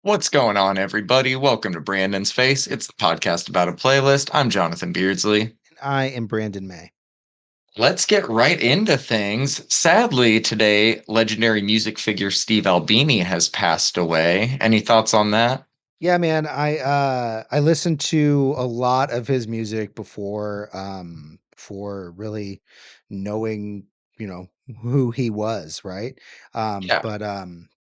What's going on, everybody? Welcome to Brandon's Face. It's the podcast about a playlist. I'm Jonathan Beardsley. I am Brandon May. Let's get right into things. Sadly, today, legendary music figure Steve Albini has passed away. Any thoughts on that? Yeah, man, I listened to a lot of his music before really knowing, who he was, right? Yeah.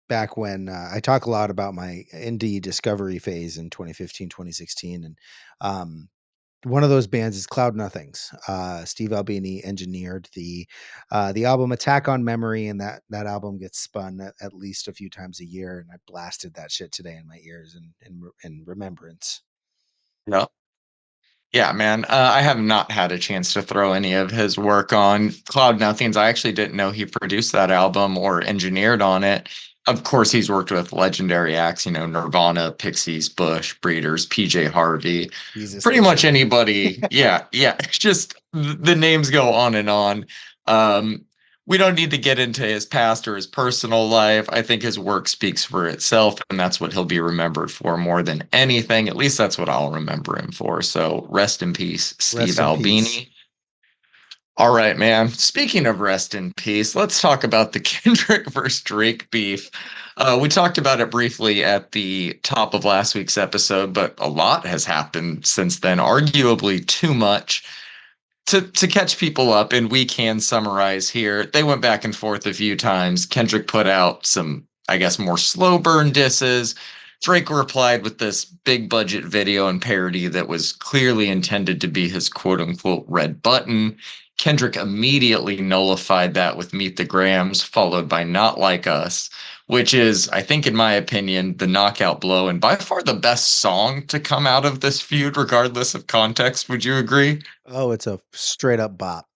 Back when I talk a lot about my indie discovery phase in 2015, 2016, and um one of those bands is Cloud Nothings. Steve Albini engineered the album Attack on Memory, and that album gets spun at least a few times a year. And I blasted that shit today in my ears in remembrance. No. Yeah, man. I have not had a chance to throw any of his work on Cloud Nothings. I actually didn't know he produced that album or engineered on it. Of course, he's worked with legendary acts, Nirvana, Pixies, Bush, Breeders, PJ Harvey, Jesus, pretty much baby. anybody. Yeah, yeah. Just the names go on and on. Um, we don't need to get into his past or his personal life. I think his work speaks for itself, and that's what he'll be remembered for more than anything. At least that's what I'll remember him for. So rest in peace, Steve Rest in peace. Albini. All right, man. Speaking of rest in peace, let's talk about the Kendrick versus Drake beef. We talked about it briefly at the top of last week's episode, but a lot has happened since then, arguably too much to catch people up, and we can summarize here. They went back and forth a few times. Kendrick put out some, I guess, more slow burn disses. Drake replied with this big budget video and parody that was clearly intended to be his quote unquote red button. Kendrick immediately nullified that with Meet the Grams, followed by Not Like Us, which is, I think, in my opinion, the knockout blow and by far the best song to come out of this feud, regardless of context. Would you agree? Oh, it's a straight up bop.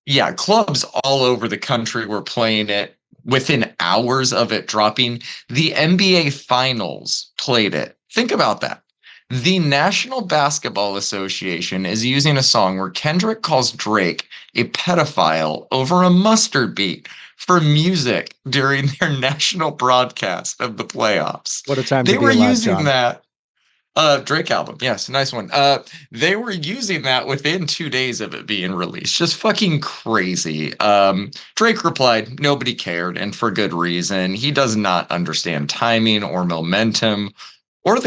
Yeah, clubs all over the country were playing it within hours of it dropping. The NBA Finals played it. Think about that. The National Basketball Association is using a song where Kendrick calls Drake a pedophile over a mustard beat for music during their national broadcast of the playoffs. What a time to They be were alive, using John. that Drake album. Yes, nice one. They were using that within 2 days of it being released. Just fucking crazy. Drake replied, nobody cared, and for good reason. He does not understand timing or momentum or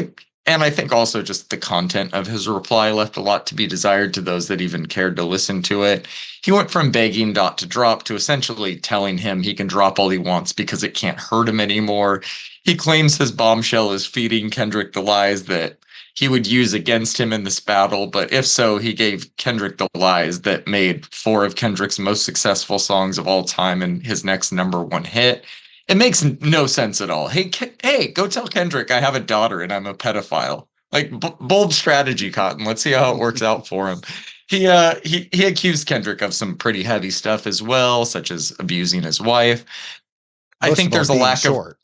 and I think also just the content of his reply left a lot to be desired to those that even cared to listen to it. He went from begging Dot to drop to essentially telling him he can drop all he wants because it can't hurt him anymore. He claims his bombshell is feeding Kendrick the lies that he would use against him in this battle, but if so, he gave Kendrick the lies that made four of Kendrick's most successful songs of all time and his next number one hit. It makes no sense at all. Hey, go tell Kendrick I have a daughter and I'm a pedophile. Like bold strategy, Cotton. Let's see how it works out for him. He accused Kendrick of some pretty heavy stuff as well, such as abusing his wife. I Most think of all, there's a being lack of short.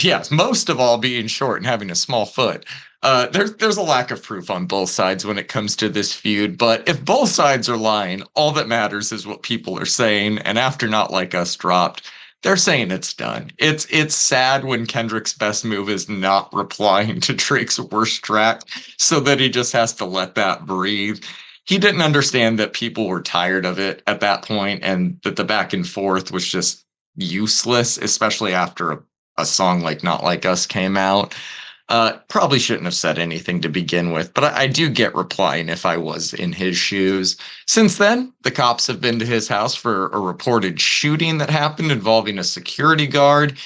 yes, most of all being short and having a small foot. There's a lack of proof on both sides when it comes to this feud, but if both sides are lying, all that matters is what people are saying. And after Not Like Us dropped, they're saying it's done. It's sad when Kendrick's best move is not replying to Drake's worst track, so that he just has to let that breathe. He didn't understand that people were tired of it at that point, and that the back and forth was just useless, especially after a song like Not Like Us came out. Probably shouldn't have said anything to begin with, but I do get replying if I was in his shoes. Since then, the cops have been to his house for a reported shooting that happened involving a security guard.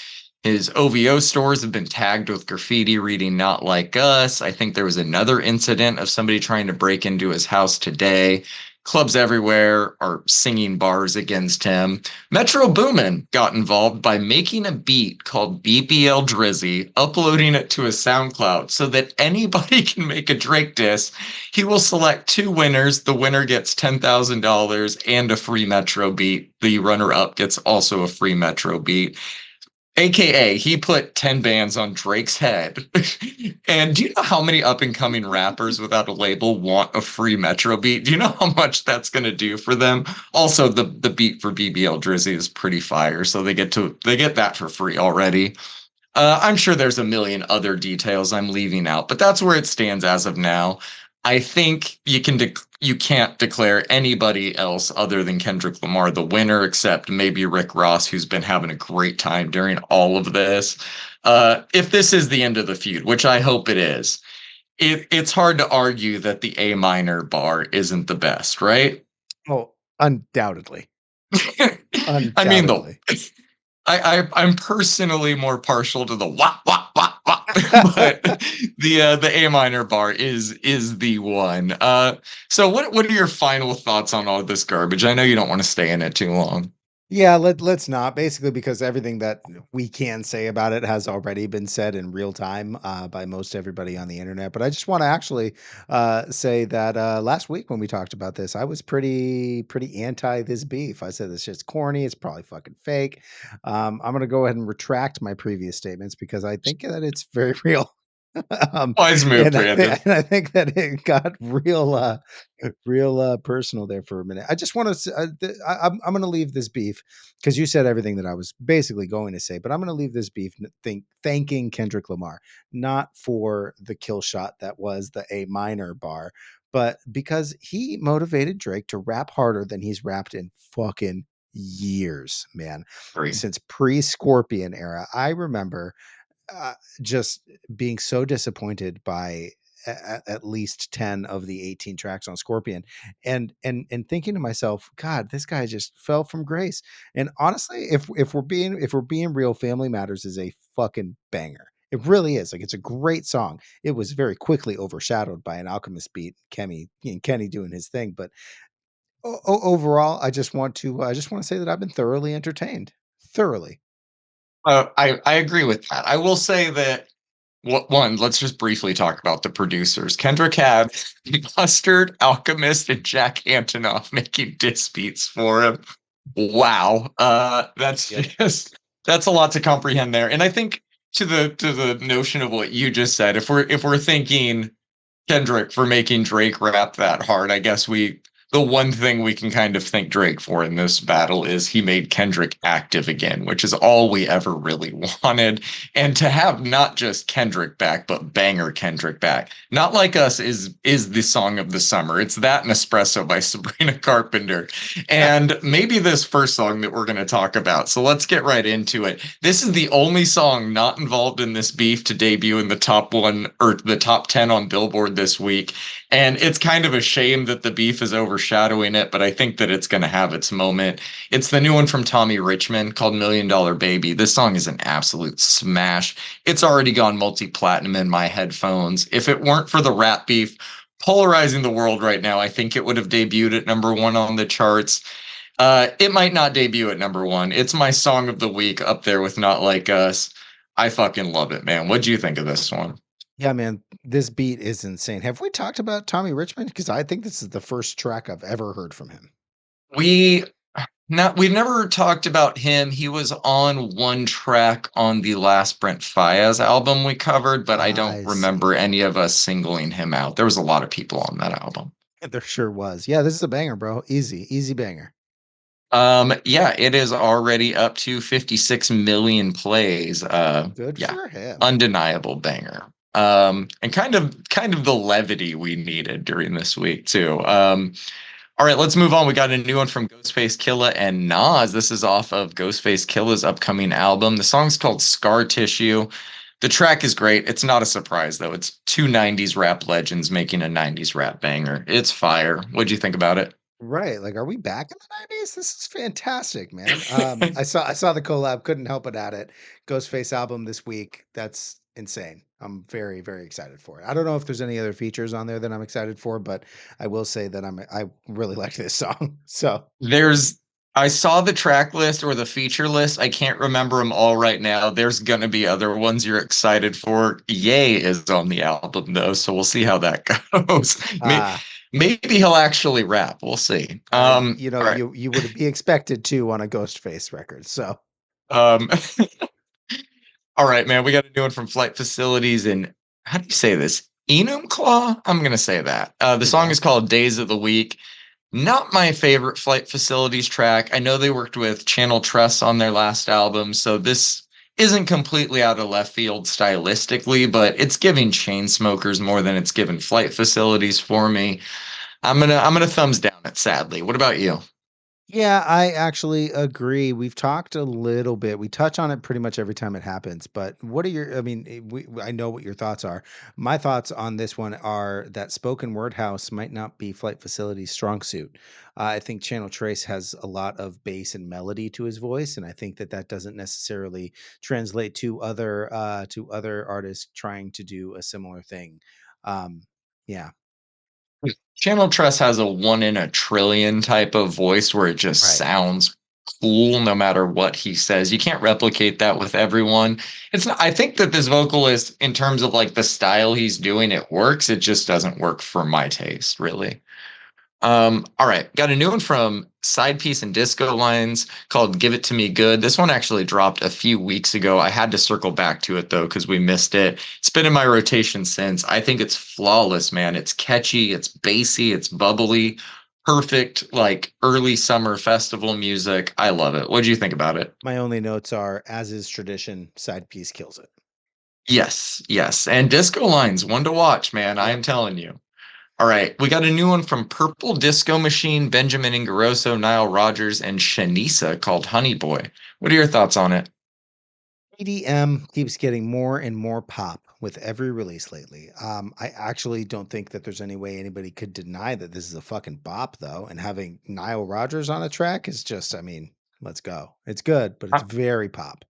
His OVO stores have been tagged with graffiti reading Not Like Us. I think there was another incident of somebody trying to break into his house today. Clubs everywhere are singing bars against him. Metro Boomin got involved by making a beat called BBL Drizzy, uploading it to his SoundCloud so that anybody can make a Drake diss. He will select two winners. The winner gets $10,000 and a free Metro beat. The runner up gets also a free Metro beat. AKA, he put 10 bands on Drake's head. And do you know how many up and coming rappers without a label want a free Metro beat? Do you know how much that's going to do for them? Also, the beat for BBL Drizzy is pretty fire, so they get that for free already. I'm sure there's a million other details I'm leaving out, but that's where it stands as of now. I think you can't declare anybody else other than Kendrick Lamar the winner, except maybe Rick Ross, who's been having a great time during all of this. If this is the end of the feud, which I hope it is, it's hard to argue that the A minor bar isn't the best, right? Oh, undoubtedly. I mean, the Undoubtedly. I'm personally more partial to the wah wah wah wah, but the A minor bar is the one. So what are your final thoughts on all this garbage? I know you don't want to stay in it too long. Yeah, let's not, basically, because everything that we can say about it has already been said in real time by most everybody on the internet. But I just want to actually say that last week when we talked about this, I was pretty anti this beef. I said this shit's corny. It's probably fucking fake. I'm gonna go ahead and retract my previous statements because I think that it's very real. um, Wise move, Brandon. and I think that it got real personal there for a minute. I just want to I'm going to leave this beef because you said everything that I was basically going to say, but I'm going to leave this beef thanking Kendrick Lamar, not for the kill shot that was the A minor bar, but because he motivated Drake to rap harder than he's rapped in fucking years, man. Agree. Since pre-Scorpion era. I remember uh, just being so disappointed by at least 10 of the 18 tracks on Scorpion, and thinking to myself, god, this guy just fell from grace. And honestly, if we're being real, Family Matters is a fucking banger. It really is. Like, it's a great song. It was very quickly overshadowed by an Alchemist beat, Kenny doing his thing, but overall, I just want to say that I've been thoroughly entertained. Thoroughly. I agree with that. I will say that one, let's just briefly talk about the producers. Kendrick had Mustard, Alchemist, and Jack Antonoff making diss beats for him. Wow. That's Yep. just that's a lot to comprehend there. And I think to the notion of what you just said, if we're thinking Kendrick for making Drake rap that hard, I guess the one thing we can kind of thank Drake for in this battle is he made Kendrick active again, which is all we ever really wanted. And to have not just Kendrick back, but banger Kendrick back. Not Like Us is the song of the summer. It's that and Espresso by Sabrina Carpenter. And maybe this first song that we're going to talk about. So let's get right into it. This is the only song not involved in this beef to debut in the top one or the top 10 on Billboard this week. And it's kind of a shame that the beef is overshadowing it, but I think that it's going to have its moment. It's the new one from Tommy Richmond called Million Dollar Baby. This song is an absolute smash. It's already gone multi-platinum in my headphones. If it weren't for the rap beef polarizing the world right now, I think it would have debuted at number one on the charts. It might not debut at number one. It's my song of the week up there with Not Like Us. I fucking love it, man. What'd you think of this one? Yeah, man, this beat is insane. Have we talked about Tommy Richmond? Because I think this is the first track I've ever heard from him. We we've never talked about him. He was on one track on the last Brent Faiyaz album we covered, but I don't I remember see. any of us singling him out. There was a lot of people on that album. There sure was. Yeah, this is a banger, bro. Easy, easy banger. Yeah, it is already up to 56 million plays. Good Yeah, for him. undeniable banger. And kind of the levity we needed during this week too. All right, let's move on. We got a new one from Ghostface Killah and Nas. This is off of Ghostface Killah's upcoming album. The song's called Scar Tissue. The track is great. It's not a surprise though. It's two 90s rap legends making a 90s rap banger. It's fire. What'd you think about it? Right. Like, are we back in the 90s? This is fantastic, man. I saw the collab, couldn't help but add it. Ghostface album this week. That's insane. I'm very, very excited for it. I don't know if there's any other features on there that I'm excited for, but I will say that I really like this song. So There's I saw the track list or the feature list. I can't remember them all right now. There's gonna be other ones you're excited for. Ye is on the album though, so we'll see how that goes. uh Maybe he'll actually rap. We'll see. All right. you would be expected to on a Ghostface record. So Um, all right, man. We got a new one from Flight Facilities in how do you say this? Enumclaw? I'm gonna say that. The there you song is go. called Days of the Week. Not my favorite Flight Facilities track. I know they worked with Channel Trust on their last album, so this isn't completely out of left field stylistically, but it's giving chain smokers more than it's given flight facilities for me. I'm gonna thumbs down it, sadly. What about you? Yeah, I actually agree. We've talked a little bit. We touch on it pretty much every time it happens. But what are your? I mean, I know what your thoughts are. My thoughts on this one are that spoken word house might not be Flight Facility's strong suit. I think Channel Trace has a lot of bass and melody to his voice, and I think that that doesn't necessarily translate to other artists trying to do a similar thing. Um, yeah, Channel Trust has a 1 in a trillion type of voice where it just right. sounds cool no matter what he says. You can't replicate that with everyone. It's not, I think that this vocalist, in terms of like the style he's doing, it works. It just doesn't work for my taste, really. All right, got a new one from Side Piece and Disco Lines called Give It To Me Good. This one actually dropped a few weeks ago. I had to circle back to it though, because we missed it. It's been in my rotation since. I think it's flawless, man. It's catchy, it's bassy, it's bubbly, perfect, like early summer festival music. I love it. What do you think about it? My only notes are, as is tradition, side piece kills it. Yes, yes. And Disco Lines, one to watch, man. I Yep. am telling you. All right, we got a new one from Purple Disco Machine, Benjamin Ingrosso, Nile Rodgers, and Shanisa called Honey Boy. What are your thoughts on it? EDM keeps getting more and more pop with every release lately. I actually don't think that there's any way anybody could deny that this is a fucking bop, though. And having Nile Rodgers on a track is just, I mean, let's go. It's good, but it's very pop.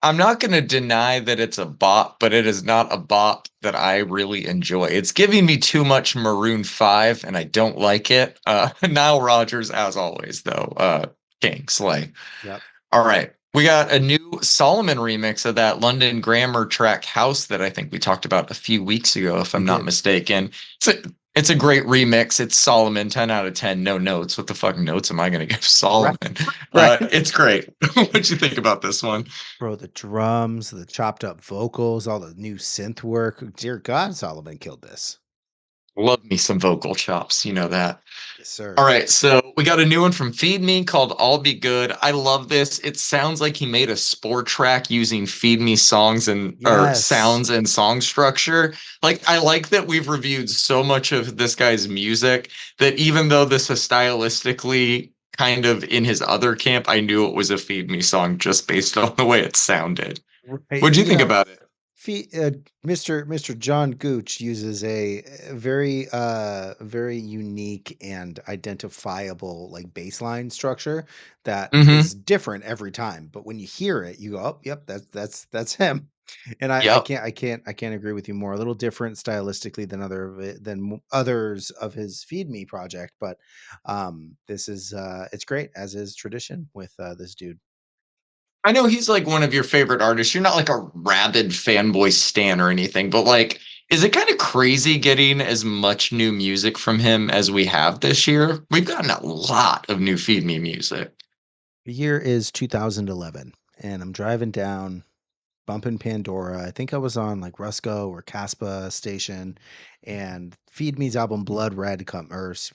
I'm not going to deny that it's a bop, but it is not a bop that I really enjoy. It's giving me too much Maroon 5, and I don't like it. Nile Rodgers, as always, though, King Slay. Yep. All right. We got a new Solomon remix of that London Grammar track House that I think we talked about a few weeks ago, if We I'm not did. mistaken. It's a great remix. It's Solomon, 10 out of 10, no notes. What the fuck notes am I going to give Right. Solomon? Right. It's great. What'd you think about this one? Bro, the drums, the chopped up vocals, all the new synth work. Dear God, Solomon killed this. Love me some vocal chops. You know that. Yes, All sir. right, so we got a new one from Feed Me called All Be Good. I love this. It sounds like he made a sport track using Feed Me songs and or Yes. sounds and song structure. Like I like that we've reviewed so much of this guy's music that even though this is stylistically kind of in his other camp, I knew it was a Feed Me song just based on the way it sounded. Right. What'd you You think know, about it? Mr. John Gooch uses a very unique and identifiable like baseline structure that Mm-hmm. is different every time. But when you hear it, you go, "Oh, yep, that's him." And Yep. I can't agree with you more. A little different stylistically than others of his Feed Me project, but this is it's great as is tradition with this dude. I know he's like one of your favorite artists. You're not like a rabid fanboy stan or anything, but like, is it kind of crazy getting as much new music from him as we have this year? We've gotten a lot of new Feed Me music. The year is 2011, and I'm driving down bumping Pandora. I think I was on like Rusco or Caspa station, and Feed Me's album Blood Red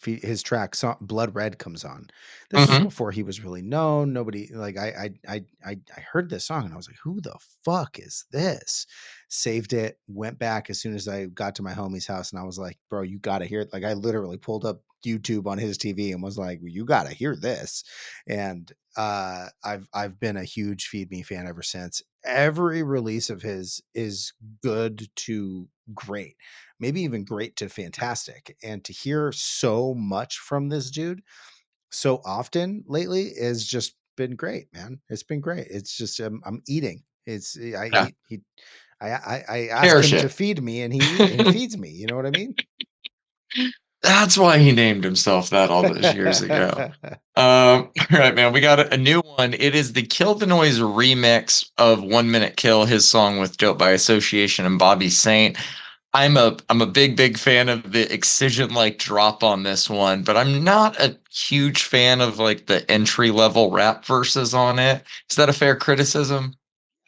his track Blood Red comes on. This was Hmm. before he was really known. Nobody like I heard this song and I was like, who the fuck is this? Saved it, went back as soon as I got to my homie's house, and I was like, bro, you gotta hear it. Like I literally pulled up YouTube on his TV and was like, you gotta hear this. And I've been a huge Feed Me fan ever since. Every release of his is good to great, maybe even great to fantastic. And to hear so much from this dude so often lately has just been great, man. It's been great. It's just I'm eating. It's I Yeah, I ask cherish him to it. feed me and he feeds me. You know what I mean? That's why he named himself that all those years ago. All right, man, we got a new one. It is the Kill the Noise remix of 1 Minute Kill, his song with Dope by Association and Bobby Saint. I'm a big fan of the excision like drop on this one, but I'm not a huge fan of like the entry level rap verses on it. Is that a fair criticism?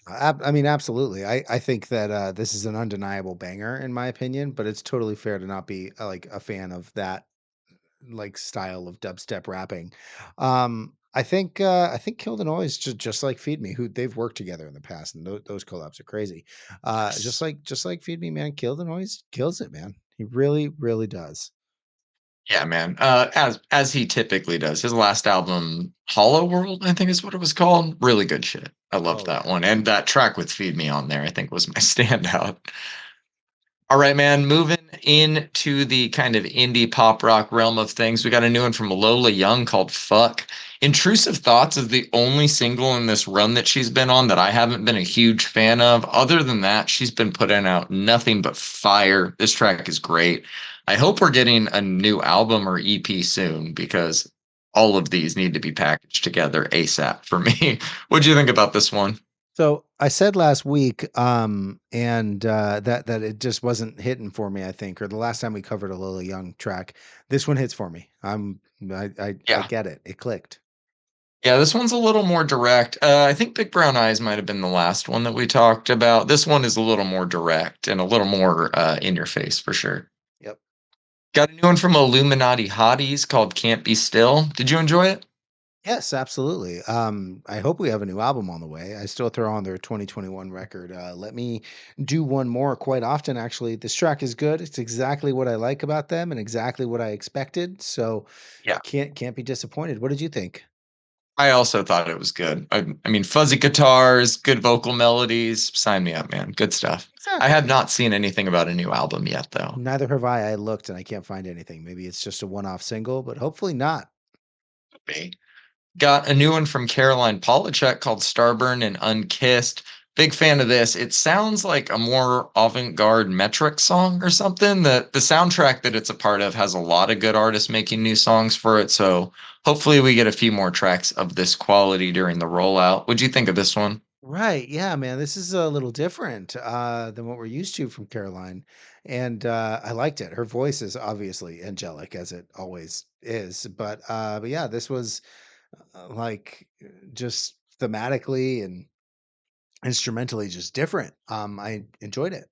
I mean, absolutely. I think that this is an undeniable banger in my opinion, but it's totally fair to not be like a fan of that like style of dubstep rapping. I think Kill the Noise just like Feed Me, who they've worked together in the past, and those collabs are crazy. Yes. Just like Feed Me, man. Kill the Noise kills it, man. He really really does. Yeah, man. As he typically does. His last album, Hollow World, I think is what it was called. Really good shit. I loved Oh that yeah. one. And that track with Feed Me on there, I think was my standout. All right, man. Moving into the kind of indie pop rock realm of things, we got a new one from Lola Young called Fuck. Intrusive Thoughts is the only single in this run that she's been on that I haven't been a huge fan of. Other than that, she's been putting out nothing but fire. This track is great. I hope we're getting a new album or EP soon because all of these need to be packaged together ASAP for me. What do you think about this one? So I said last week, and that it just wasn't hitting for me. I think, or the last time we covered a Lila Young track, this one hits for me. I Yeah. get it. It clicked. Yeah, this one's a little more direct. I think Big Brown Eyes might have been the last one that we talked about. This one is a little more direct and a little more in your face for sure. Yep. Got a new one from Illuminati Hotties called Can't Be Still. Did you enjoy it? Yes, absolutely. I hope we have a new album on the way. I still throw on their 2021 record. Let me do one more quite often, actually. This track is good. It's exactly what I like about them and exactly what I expected. So Yeah. can't be disappointed. What did you think? I also thought it was good. I mean, fuzzy guitars, good vocal melodies. Sign me up, man. Good stuff. I have Exactly. not seen anything about a new album yet, though. Neither have I. I looked and I can't find anything. Maybe it's just a one-off single, but hopefully not. Me. Got a new one from Caroline Polachek called Starburn and Unkissed. Big fan of this. It sounds like a more avant-garde metric song or something. The soundtrack that it's a part of has a lot of good artists making new songs for it. So hopefully we get a few more tracks of this quality during the rollout. What'd you think of this one? Right. Yeah, man. This is a little different than what we're used to from Caroline. And I liked it. Her voice is obviously angelic as it always is. But yeah, this was just thematically and instrumentally just different. I enjoyed it.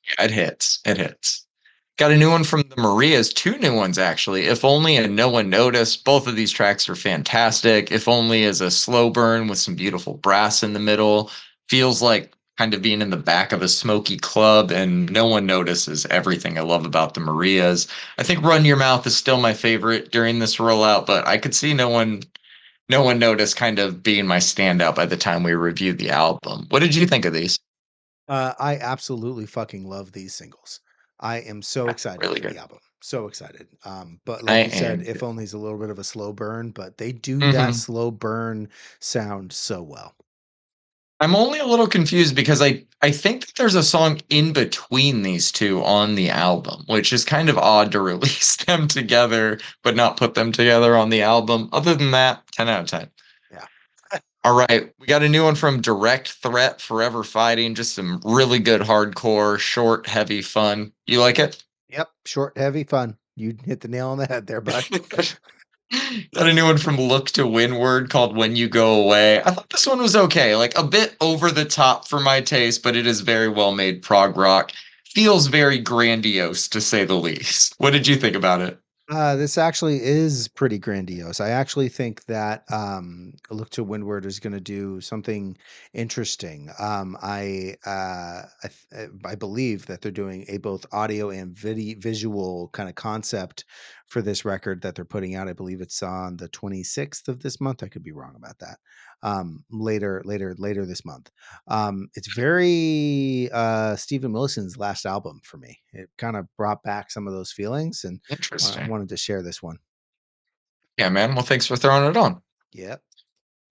Yeah, it hits. It hits. Got a new one from the Marias, two new ones actually. If Only and No One Noticed. Both of these tracks are fantastic. If Only is a slow burn with some beautiful brass in the middle. Feels like kind of being in the back of a smoky club, and No One Notices everything I love about the Marias. I think Run Your Mouth is still my favorite during this rollout, but I could see No One Noticed kind of being my standout by the time we reviewed the album. What did you think of these? I absolutely fucking love these singles. I am so Yeah, excited really for the good. album. So excited. But I like you said, am if too. only's a little bit of a slow burn, but they do that Mhm. slow burn sound so well. I'm only a little confused because I think that there's a song in between these two on the album, which is kind of odd to release them together but not put them together on the album. Other than that, 10 out of 10. Yeah. All right, we got a new one from Direct Threat Forever Fighting, just some really good hardcore, short, heavy fun. You like it? Yep. Short, heavy, fun. You hit the nail on the head there, bud. Got a new one from Look to Windward called When You Go Away. I thought this one was okay, like a bit over the top for my taste, but it is very well made prog rock. Feels very grandiose to say the least. What did you think about it? This actually is pretty grandiose. I actually think that Look to Windward is going to do something interesting. I believe that they're doing a both audio and visual kind of concept for this record that they're putting out. I believe it's on the 26th of this month. I could be wrong about that. Later this month. It's very Steven Wilson's last album for me. It kind of brought back some of those feelings, and Interesting. wanted to share this one. Yeah, man. Well, thanks for throwing it on. Yep.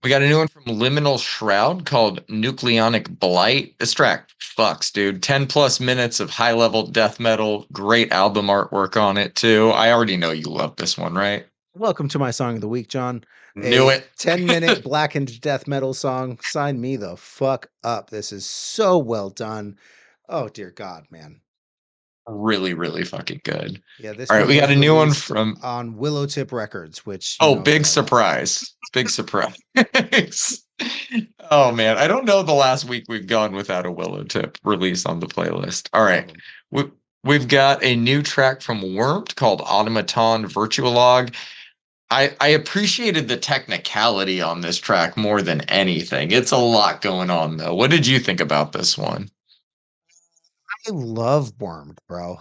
We got a new one from Liminal Shroud called Nucleonic Blight. This track fucks, dude. 10 plus minutes of high level death metal. Great album artwork on it, too. I already know you love this one, right? Welcome to my song of the week, John. Knew A it. 10-minute blackened death metal song. Sign me the fuck up. This is so well done. Oh dear God, man. Really, really fucking good. Yeah, this All right, one we got was a new one released from on Willow Tip Records, which you oh, know that big I love. surprise. Big surprise. Oh man, I don't know the last week we've gone without a Willow Tip release on the playlist. All Love right. them. We've got a new track from Wormed called Automaton Virtualog. I appreciated the technicality on this track more than anything. It's a lot going on though. What did you think about this one? I love Wormed, bro.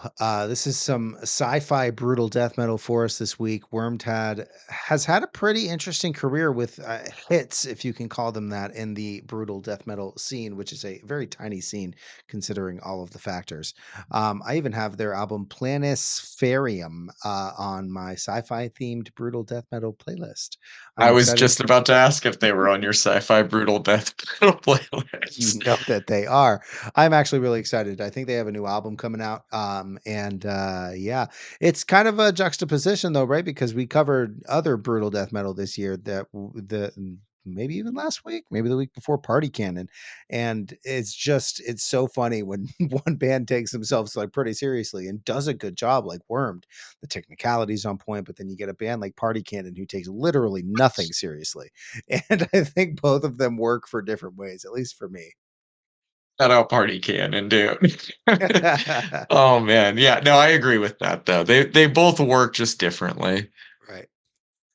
This is some sci-fi brutal death metal for us this week. Wormed has had a pretty interesting career with hits, if you can call them that, in the brutal death metal scene, which is a very tiny scene considering all of the factors. I even have their album Planispherium on my sci-fi themed brutal death metal playlist. I'm I was excited. just about to ask if they were on your sci-fi brutal death metal You playlist. know that they are. I'm actually really excited. I think they have a new album coming out. And yeah, it's kind of a juxtaposition though, right? Because we covered other brutal death metal this year maybe even last week, maybe the week before Party Cannon. And it's so funny when one band takes themselves like pretty seriously and does a good job, like Wormed. The technicality's on point, but then you get a band like Party Cannon who takes literally nothing seriously. And I think both of them work for different ways, at least for me. Shout out Party Cannon, dude. Oh man, yeah, no, I agree with that though. They both work just differently. Right.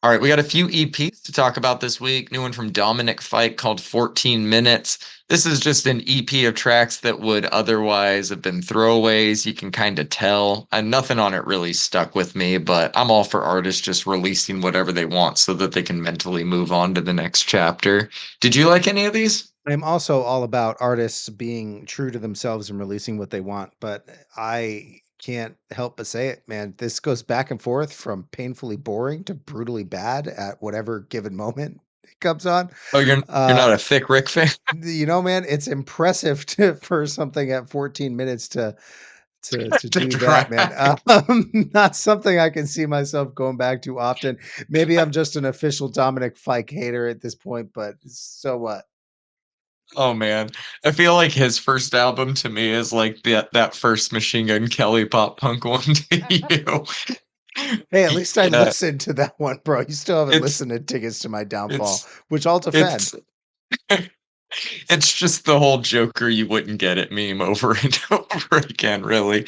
All right, we got a few EPs to talk about this week. New one from Dominic Fike called 14 Minutes. This is just an EP of tracks that would otherwise have been throwaways. You can kind of tell. And nothing on it really stuck with me, but I'm all for artists just releasing whatever they want so that they can mentally move on to the next chapter. Did you like any of these? I'm also all about artists being true to themselves and releasing what they want, but I can't help but say it, man. This goes back and forth from painfully boring to brutally bad at whatever given moment it comes on. Oh, you're Uh, not a thick Rick fan? man, it's impressive for something at 14 minutes to To do that, man. drag. Not something I can see myself going back to often. Maybe I'm just an official Dominic Fike hater at this point, but so what? Oh man, I feel like his first album to me is like that first Machine Gun Kelly pop punk one to you. Hey, at least I Yeah, listened to that one, bro. You still haven't it's listened to Tickets to My Downfall, it's which I'll defend. it's it's just the whole Joker you wouldn't get it meme over and over again, really.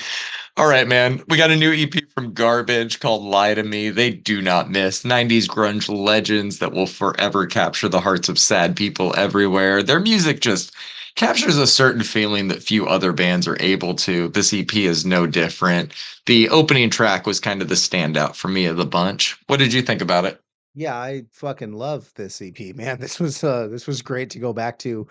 All right, man. We got a new EP from Garbage called Lie to Me. They do not miss 90s grunge legends that will forever capture the hearts of sad people everywhere. Their music just captures a certain feeling that few other bands are able to. This EP is no different. The opening track was kind of the standout for me of the bunch. What did you think about it? Yeah, I fucking love this EP, man. This was great to go back to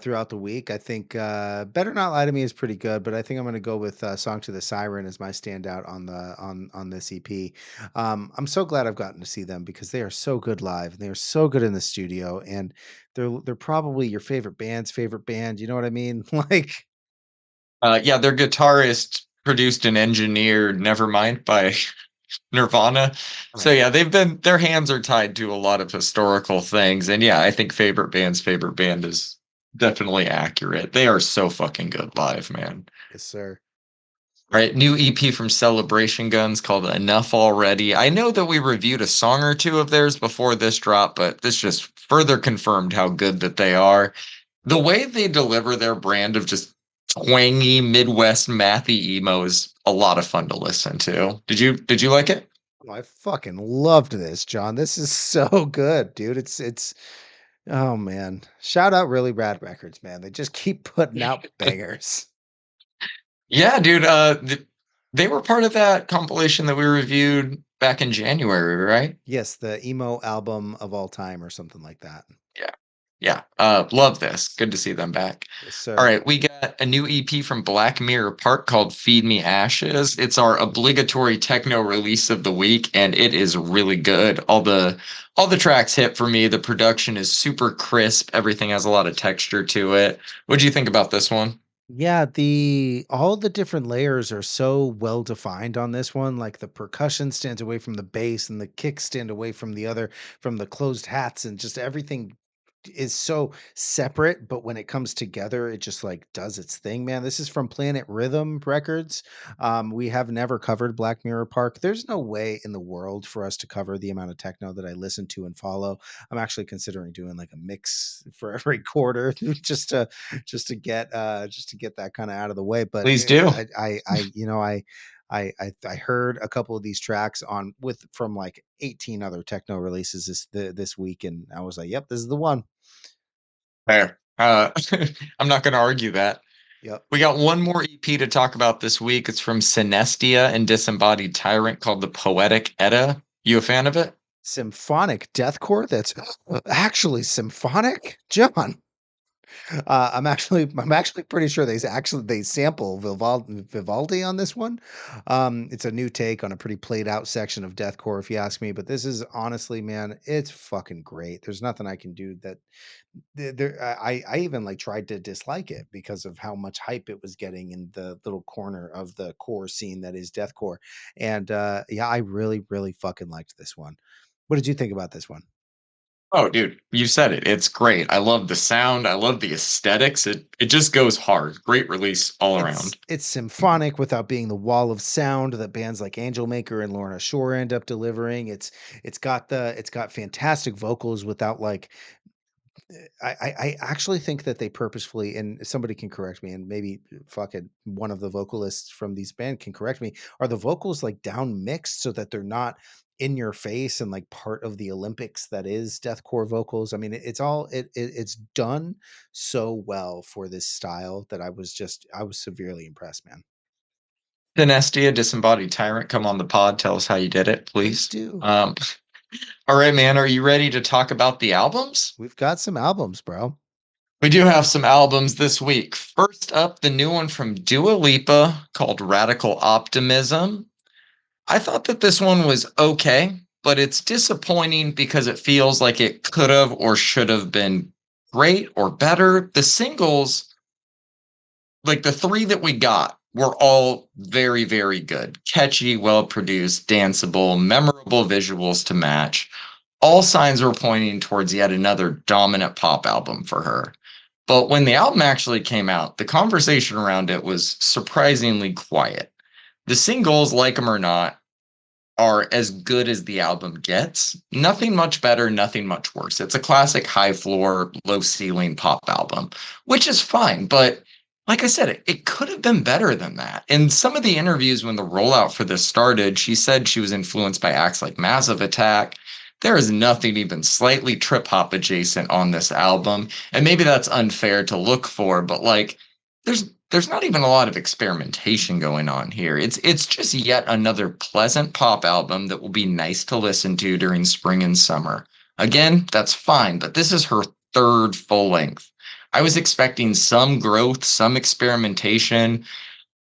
throughout the week. I think Better Not Lie to Me is pretty good, but I think I'm gonna go with Song to the Siren as my standout on this EP. I'm so glad I've gotten to see them because they are so good live and they are so good in the studio, and they're probably your favorite band's favorite band. You know what I mean? Like, Yeah, their guitarist produced and engineered Nevermind by Nirvana. So right. yeah, their hands are tied to a lot of historical things. And yeah, I think favorite band is definitely accurate. They are so fucking good live, man. Yes, sir. All right, new EP from Celebration Guns called Enough Already. I know that we reviewed a song or two of theirs before this drop, but this just further confirmed how good that they are. The way they deliver their brand of just twangy Midwest mathy emo is a lot of fun to listen to. Did you like it? Oh, I fucking loved this, John. This is so good, dude. It's oh man. Shout out Really Rad Records, man. They just keep putting out bangers. Yeah, dude. They were part of that compilation that we reviewed back in January, right? Yes, the emo album of all time or something like that. Yeah. Yeah. Love this. Good to see them back. Yes, All sir. right, we got a new EP from Black Mirror Park called Feed Me Ashes. It's our obligatory techno release of the week, and it is really good. All the tracks hit for me. The production is super crisp. Everything has a lot of texture to it. What do you think about this one? Yeah, the all the different layers are so well defined on this one. Like the percussion stands away from the bass and the kicks stand away from from the closed hats, and just everything is so separate, but when it comes together, it just like does its thing, man. This is from Planet Rhythm Records. We have never covered Black Mirror Park. There's no way in the world for us to cover the amount of techno that I listen to and follow. I'm actually considering doing like a mix for every quarter just to get that kind of out of the way. But Please do. I I heard a couple of these tracks on with from like 18 other techno releases this week, and I was like, "Yep, this is the one." Fair. I'm not going to argue that. Yep. We got one more EP to talk about this week. It's from Synestia and Disembodied Tyrant called The Poetic Edda. You a fan of it? Symphonic deathcore that's actually symphonic, John. I'm actually pretty sure they sample Vivaldi on this one. It's a new take on a pretty played out section of deathcore, if you ask me. But this is honestly, man, it's fucking great. There's nothing I can do that. I even like tried to dislike it because of how much hype it was getting in the little corner of the core scene that is deathcore. And yeah, I really, really fucking liked this one. What did you think about this one? Oh, dude, you said it. It's great. I love the sound. I love the aesthetics. It just goes hard. Great release all It's around. it's symphonic without being the wall of sound that bands like Angel Maker and Lorna Shore end up delivering. It's got fantastic vocals without like I actually think that they purposefully, and somebody can correct me, and maybe fucking one of the vocalists from these band can correct me. Are the vocals like down mixed so that they're not in your face and like part of the Olympics that is deathcore vocals? I mean, it's done so well for this style that I was severely impressed, man. Synestia, Disembodied Tyrant, come on the pod. Tell us how you did it, Please please. do. Um, all right, man. Are you ready to talk about the albums? We've got some albums, bro. We do have some albums this week. First up, the new one from Dua Lipa called Radical Optimism. I thought that this one was okay, but it's disappointing because it feels like it could have or should have been great or better. The singles, like the three that we got, were all very, very good. Catchy, well produced, danceable, memorable visuals to match. All signs were pointing towards yet another dominant pop album for her. But when the album actually came out, the conversation around it was surprisingly quiet. The singles, like them or not, are as good as the album gets. Nothing much better, nothing much worse. It's a classic high floor, low ceiling pop album, which is fine. But like I said, it could have been better than that. In some of the interviews when the rollout for this started, she said she was influenced by acts like Massive Attack. There is nothing even slightly trip hop adjacent on this album. And maybe that's unfair to look for, but like there's not even a lot of experimentation going on here. It's just yet another pleasant pop album that will be nice to listen to during spring and summer. Again, that's fine, but this is her third full length. I was expecting some growth, some experimentation.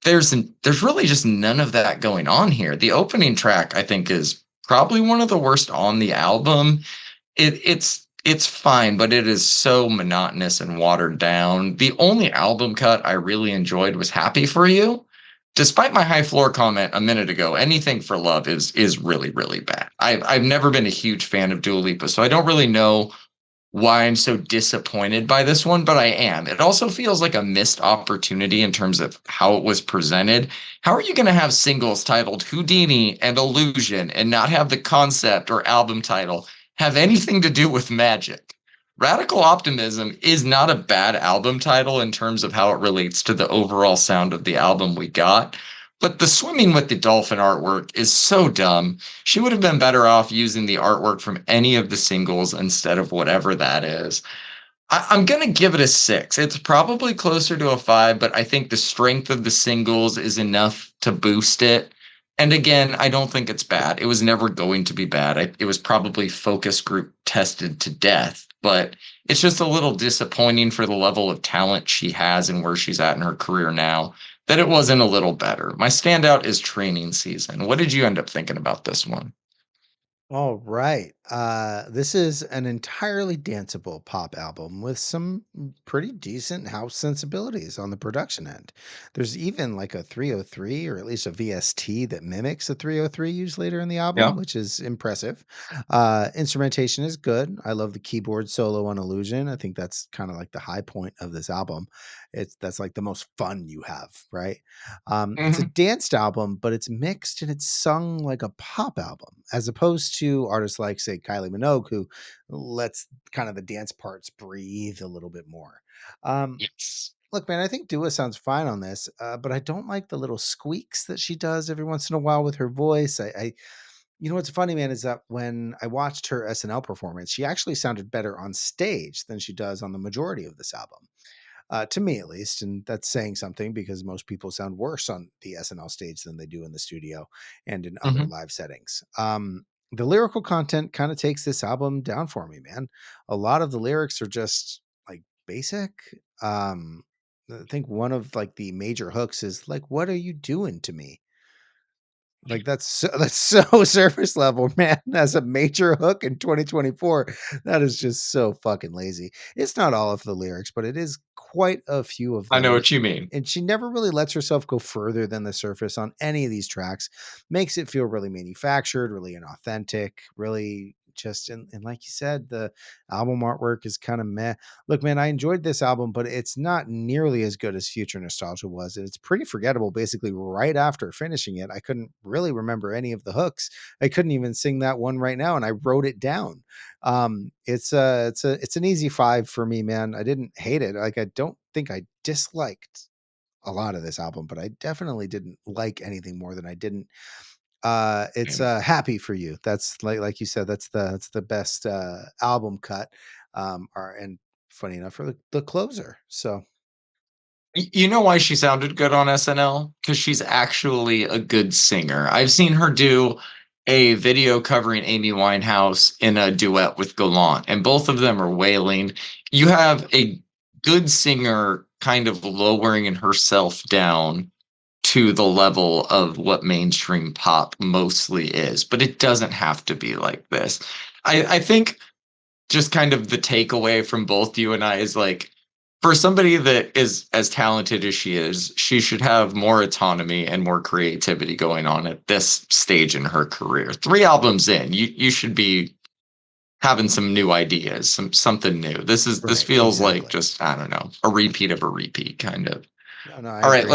There's really just none of that going on here. The opening track, I think, is probably one of the worst on the album. It's fine, but it is so monotonous and watered down. The only album cut I really enjoyed was Happy for You. Despite my high floor comment a minute ago, Anything for Love is really, really bad. I've never been a huge fan of Dua Lipa, so I don't really know why I'm so disappointed by this one, but I am. It also feels like a missed opportunity in terms of how it was presented. How are you going to have singles titled Houdini and Illusion and not have the concept or album title have anything to do with magic? Radical Optimism is not a bad album title in terms of how it relates to the overall sound of the album we got. But the swimming with the dolphin artwork is so dumb. She would have been better off using the artwork from any of the singles instead of whatever that is. I'm going to give it a six. It's probably closer to a five, but I think the strength of the singles is enough to boost it. And again, I don't think it's bad. It was never going to be bad. It was probably focus group tested to death, but it's just a little disappointing for the level of talent she has and where she's at in her career now that it wasn't a little better. My standout is Training Season. What did you end up thinking about this one? All right. This is an entirely danceable pop album with some pretty decent house sensibilities on the production end. There's even like a 303 or at least a VST that mimics a 303 used later in the album, Yeah. which is impressive. Instrumentation is good. I love the keyboard solo on Illusion. I think that's kind of like the high point of this album. That's like the most fun you have, right? It's a Mhm. danced album, but it's mixed and it's sung like a pop album, as opposed to artists like, say, Kylie Minogue, who lets kind of the dance parts breathe a little bit more. Um, Yes. look, man, I think Dua sounds fine on this, but I don't like the little squeaks that she does every once in a while with her voice. You know what's funny, man, is that when I watched her SNL performance, she actually sounded better on stage than she does on the majority of this album, to me at least. And that's saying something because most people sound worse on the SNL stage than they do in the studio and in other Mhm. live settings. The lyrical content kind of takes this album down for me, man. A lot of the lyrics are just like basic. Um, I think one of like the major hooks is like, "What are you doing to me?" Like, that's so surface level, man. As a major hook in 2024, that is just so fucking lazy. It's not all of the lyrics, but it is quite a few of I know them. what you mean. And she never really lets herself go further than the surface on any of these tracks. Makes it feel really manufactured, really inauthentic, really just and like you said, the album artwork is kind of meh. Look, man, I enjoyed this album, but it's not nearly as good as Future Nostalgia was. And it's pretty forgettable. Basically, right after finishing it, I couldn't really remember any of the hooks. I couldn't even sing that one right now, and I wrote it down. It's an easy 5 for me, man. I didn't hate it. Like, I don't think I disliked a lot of this album, but I definitely didn't like anything more than I didn't. It's Happy for You. That's like you said, that's the best album cut. Or and funny enough for the closer. So You know why she sounded good on SNL? Because she's actually a good singer. I've seen her do a video covering Amy Winehouse in a duet with Gallant, and both of them are wailing. You have a good singer kind of lowering herself down to the level of what mainstream pop mostly is, but it doesn't have to be like this. I think just kind of the takeaway from both you and I is like, for somebody that is as talented as she is, she should have more autonomy and more creativity going on at this stage in her career. 3 albums in, you should be having some new ideas, something new. This right, feels like exactly. just, I don't know, a repeat of a repeat kind of. No, no, I All right, agree.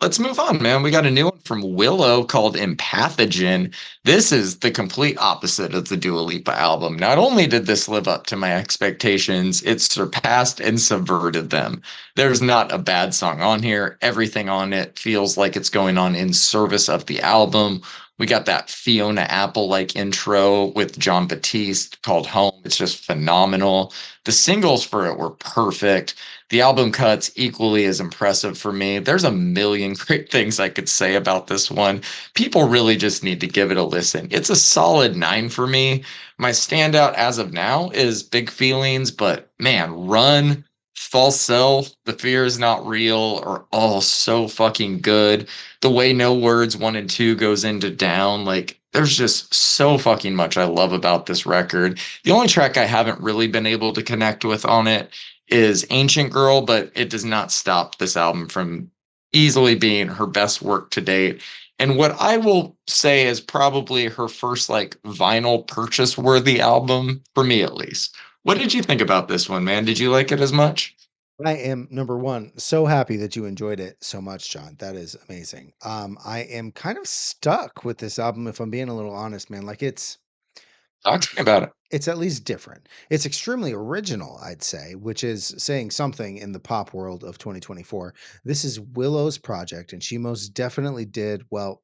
let's move on, man. We got a new one from Willow called Empathogen. This is the complete opposite of the Dua Lipa album. Not only did this live up to my expectations, it surpassed and subverted them. There's not a bad song on here. Everything on it feels like it's going on in service of the album. We got that Fiona Apple like intro with John Batiste called Home. It's just phenomenal. The singles for it were perfect. The album cuts equally as impressive for me. There's a million great things I could say about this one. People really just need to give it a listen. It's a solid 9 for me. My standout as of now is Big Feelings, but man, Run, False Self, The Fear Is Not Real are all so fucking good. The way No Words 1 and 2 goes into Down, like there's just so fucking much I love about this record. The only track I haven't really been able to connect with on it is Ancient Girl, but it does not stop this album from easily being her best work to date. And what I will say is probably her first like vinyl purchase worthy album, for me at least. What did you think about this one, man? Did you like it as much? I am number one, so happy that you enjoyed it so much, John. That is amazing. I am kind of stuck with this album, if I'm being a little honest, man. Like Talk to me about it. it's at least different. It's extremely original, I'd say, which is saying something in the pop world of 2024. This is Willow's project, and she most definitely did well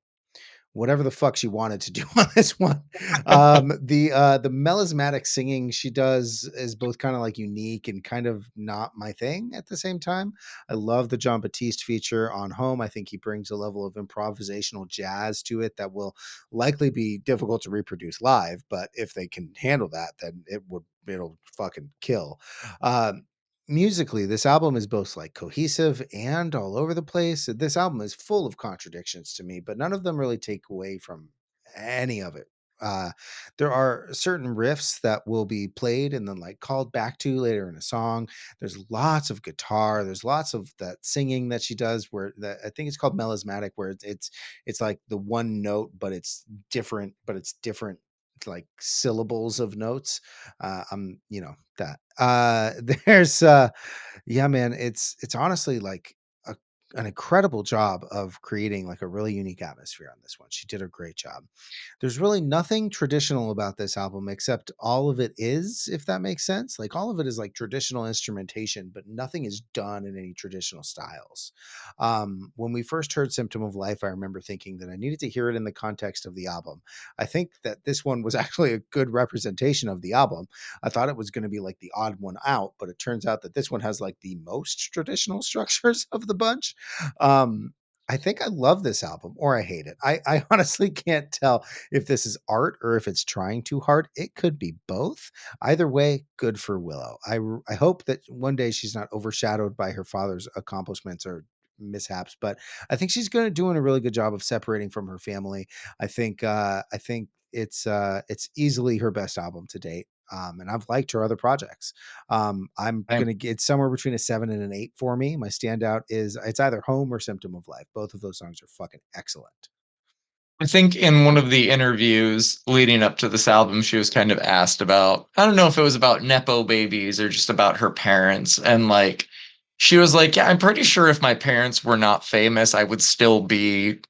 whatever the fuck she wanted to do on this one. The melismatic singing she does is both kind of like unique and kind of not my thing at the same time. I love the John Batiste feature on Home. I think he brings a level of improvisational jazz to it that will likely be difficult to reproduce live, but if they can handle that, then it'll fucking kill. Um, Musically, this album is both like cohesive and all over the place. This album is full of contradictions to me, but none of them really take away from any of it. Uh, there are certain riffs that will be played and then like called back to later in a song. There's lots of guitar. There's lots of that singing that she does where that I think it's called melismatic, where it's like the one note, but it's different like syllables of notes. That. There's yeah, man, it's honestly like a an incredible job of creating like a really unique atmosphere on this one. She did a great job. There's really nothing traditional about this album except all of it is, if that makes sense. Like all of it is like traditional instrumentation, but nothing is done in any traditional styles. When we first heard Symptom of Life, I remember thinking that I needed to hear it in the context of the album. I think that this one was actually a good representation of the album. I thought it was going to be like the odd one out, but it turns out that this one has like the most traditional structures of the bunch. Um, I think I love this album or I hate it. I honestly can't tell if this is art or if it's trying too hard. It could be both. Either way, good for Willow. I hope that one day she's not overshadowed by her father's accomplishments or mishaps, but I think she's going to doing a really good job of separating from her family. I think it's easily her best album to date. And I've liked her other projects. I'm I gonna get somewhere between a 7 and an 8 for me. My standout is it's either Home or Symptom of Life. Both of those songs are fucking excellent. I think in one of the interviews leading up to this album, she was kind of asked about, I don't know if it was about Nepo babies or just about her parents. And like, she was like, yeah, I'm pretty sure if my parents were not famous, I would still be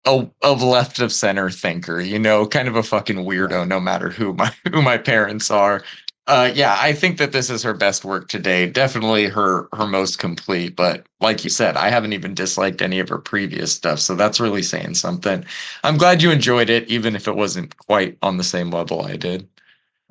a left of center thinker, kind of a fucking weirdo, Right. no matter who my parents are. Yeah, I think that this is her best work today. Definitely her most complete. But like you said, I haven't even disliked any of her previous stuff, so that's really saying something. I'm glad you enjoyed it, even if it wasn't quite on the same level I did.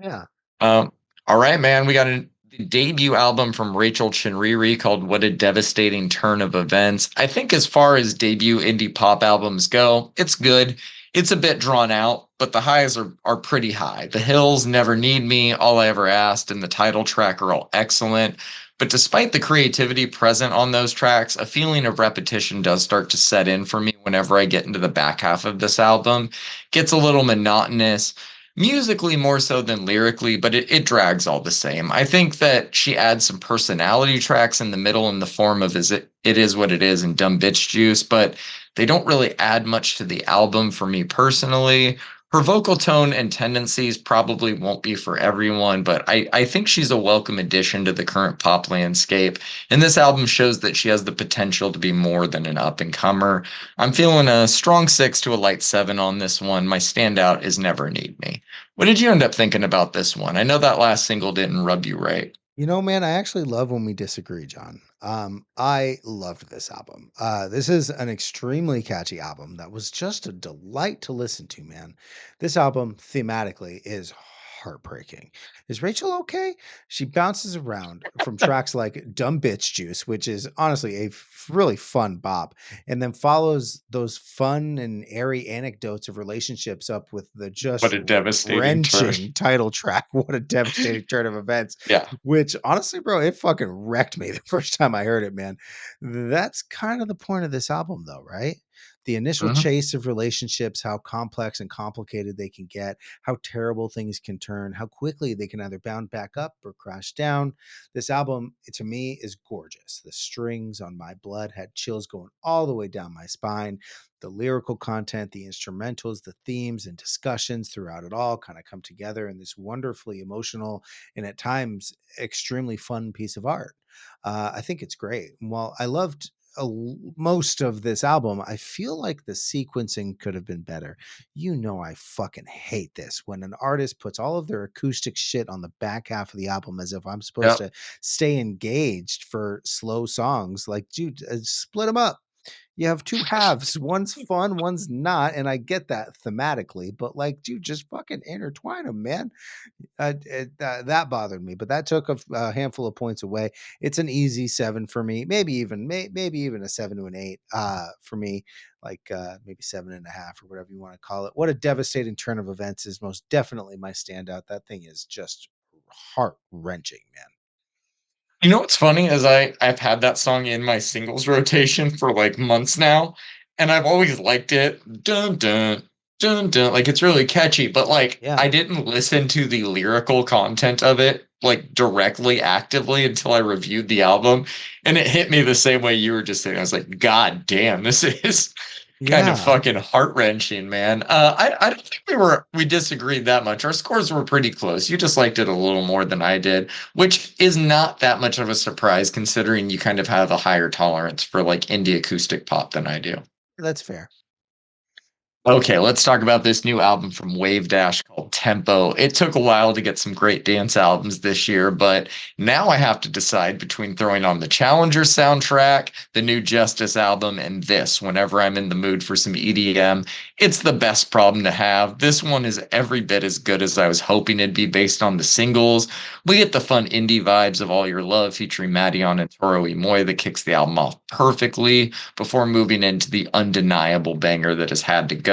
Yeah. Um, all right, man. We got a debut album from Rachel Chinriri called What a Devastating Turn of Events. I think as far as debut indie pop albums go, it's good. It's a bit drawn out, but the highs are pretty high. The Hills, Never Need Me, All I Ever Asked, and the title track are all excellent. But despite the creativity present on those tracks, a feeling of repetition does start to set in for me whenever I get into the back half of this album. Gets a little monotonous musically more so than lyrically, but it drags all the same. I think that she adds some personality tracks in the middle in the form of it is what it is and Dumb Bitch Juice, but they don't really add much to the album for me personally. Her vocal tone and tendencies probably won't be for everyone, but I think she's a welcome addition to the current pop landscape. And this album shows that she has the potential to be more than an up and comer. I'm feeling a strong 6 to a light 7 on this one. My standout is Never Need Me. What did you end up thinking about this one? I know that last single didn't rub you right. You know, man, I actually love when we disagree, John. I loved this album. This is an extremely catchy album that was just a delight to listen to, man. This album thematically is heartbreaking. Is Rachel okay? She bounces around from tracks like Dumb Bitch Juice, which is honestly a really fun bop, and then follows those fun and airy anecdotes of relationships up with the What just a devastating turn. wrenching title track. What a devastating turn of events, Yeah. which honestly, bro, it fucking wrecked me the first time I heard it, man. That's kind of the point of this album, though, right? The initial Mhm. chase of relationships, how complex and complicated they can get, how terrible things can turn, how quickly they can either bound back up or crash down. This album, to me, is gorgeous. The strings on My Blood had chills going all the way down my spine. The lyrical content, the instrumentals, the themes and discussions throughout it all kind of come together in this wonderfully emotional and at times extremely fun piece of art. I think it's great. While I loved most of this album, I feel like the sequencing could have been better. You know, I fucking hate this when an artist puts all of their acoustic shit on the back half of the album as if I'm supposed Yep. to stay engaged for slow songs. Like, dude, split them up. You have two halves. One's fun, one's not, and I get that thematically, but like, dude, just fucking intertwine them, man. That bothered me, but that took a handful of points away. It's an easy 7 for me, maybe even a 7 to an 8 for me, like maybe 7.5 or whatever you want to call it. What a devastating turn of events is most definitely my standout. That thing is just heart wrenching, man. You know what's funny is I've had that song in my singles rotation for like months now, and I've always liked it. Dun dun dun dun. Like it's really catchy, but like Yeah. I didn't listen to the lyrical content of it like directly actively until I reviewed the album, and it hit me the same way you were just saying. I was like, God damn, this is Kind of Yeah, fucking heart wrenching, man. I don't think we disagreed that much. Our scores were pretty close. You just liked it a little more than I did, which is not that much of a surprise considering you kind of have a higher tolerance for like indie acoustic pop than I do. that's fair. Okay, let's talk about this new album from Wavedash called Tempo. It took a while to get some great dance albums this year, but now I have to decide between throwing on the Challenger soundtrack, the new Justice album, and this whenever I'm in the mood for some EDM. It's the best problem to have. This one is every bit as good as I was hoping it'd be based on the singles. We get the fun indie vibes of All Your Love featuring Madion and Toro y Moi that kicks the album off perfectly before moving into the undeniable banger that has had to go.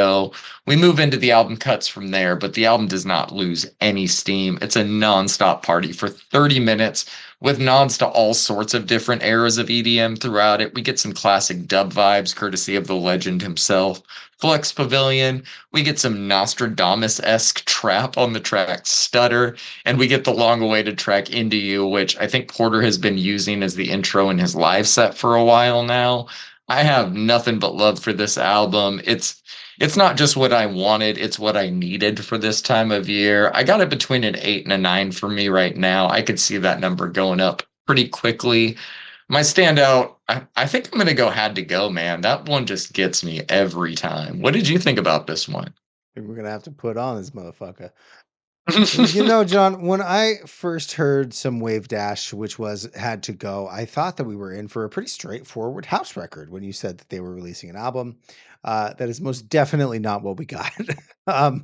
We move into the album cuts from there, but the album does not lose any steam. It's a nonstop party for 30 minutes with nods to all sorts of different eras of EDM throughout it. We get some classic dub vibes courtesy of the legend himself. Flex Pavilion, we get some Nostradamus esque trap on the track Stutter, and we get the long awaited track Into You, which I think Porter has been using as the intro in his live set for a while now. I have nothing but love for this album. It's not just what I wanted, it's what I needed for this time of year. I got it between an 8 and a 9 for me right now. I could see that number going up pretty quickly. My standout, I think I'm gonna go Had to Go, man. That one just gets me every time. What did you think about this one? We're gonna have to put on this motherfucker. You know, John, when I first heard some Wave Dash, which was Had to Go, I thought that we were in for a pretty straightforward house record when you said that they were releasing an album. That is most definitely not what we got.